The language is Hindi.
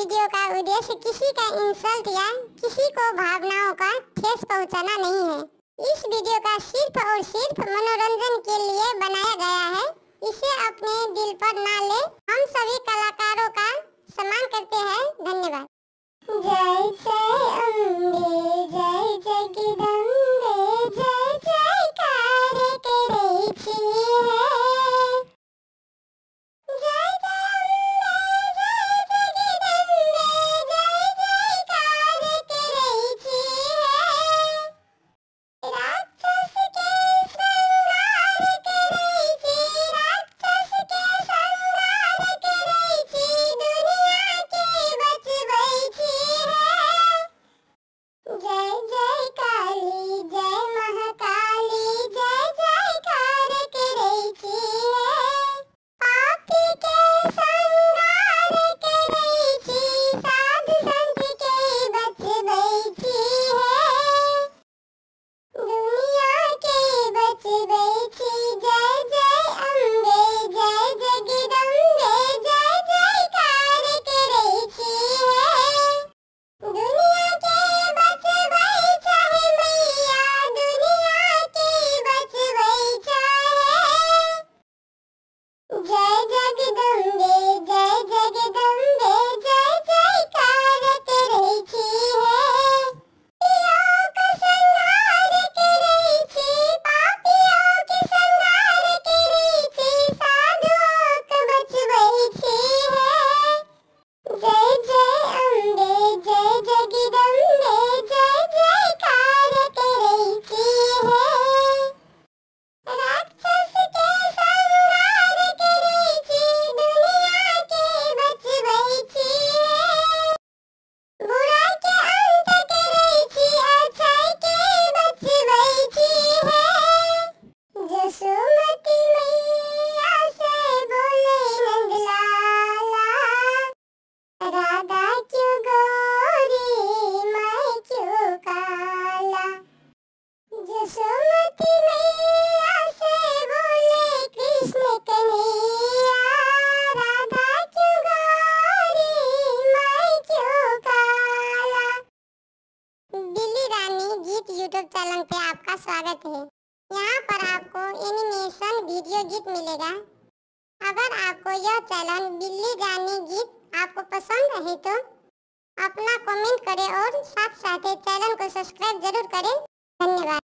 वीडियो का उद्देश्य किसी का इंसल्ट या किसी को भावनाओं का ठेस पहुंचाना नहीं है। इस वीडियो का सिर्फ और सिर्फ मनोरंजन के लिए बनाया गया है। इसे अपने दिल पर ना ले। हम सभी कलाकारों का सम्मान करते हैं। धन्यवाद। जय जय अम्बे, जय जगदम्बे, जय जयकार करे छिए। जय जय अम्बे, जय जगदम्बे, जय जयकार करे छिए। राक्षस के संहार करे छी, राक्षस के संहार करे छी, दुनिया के बचबै छिए। जय जय काली, जय महाकाली, जय जयकार करे छिए। पापी के संहार करे छी, साधु संत के बचबै छिए। दुनिया के बचबै छी। जय जय अम्बे, जय जगदम्बे, जय जयकार करे छिए। दुनिया के बचबै चाहे मैया, दुनिया के बचबै चाहे। जय जगदम्बे, जय जगदम्बे, जय जयकार करे छिए। पापियों का संहार करे छी, पापियों के संहार करे छी, साधुओं को बचबै छिए। जय जय अम्बे, जय जगदम्बे, जय जयकार करे छिए। राक्षस के संहार करे छी, दुनिया के बचबै छिए। बुराई के अंत करे छी, अच्छाई के बचबै छिए। जसोमती मैया से बोले नंदलाला, राधा क्यों गोरी, मैं क्यों काला। जसोमती मैया से बोले कृष्ण कन्हैया, राधा क्यों गोरी, मैं क्यों काला। बिल्ली रानी गीत यूट्यूब चैनल पे आपका स्वागत है। यहाँ पर आपको एनिमेशन वीडियो गीत मिलेगा। अगर आपको यह चैनल बिल्ली रानी गीत आपको पसंद है तो अपना कमेंट करें और साथ साथ चैनल को सब्सक्राइब जरूर करें। धन्यवाद।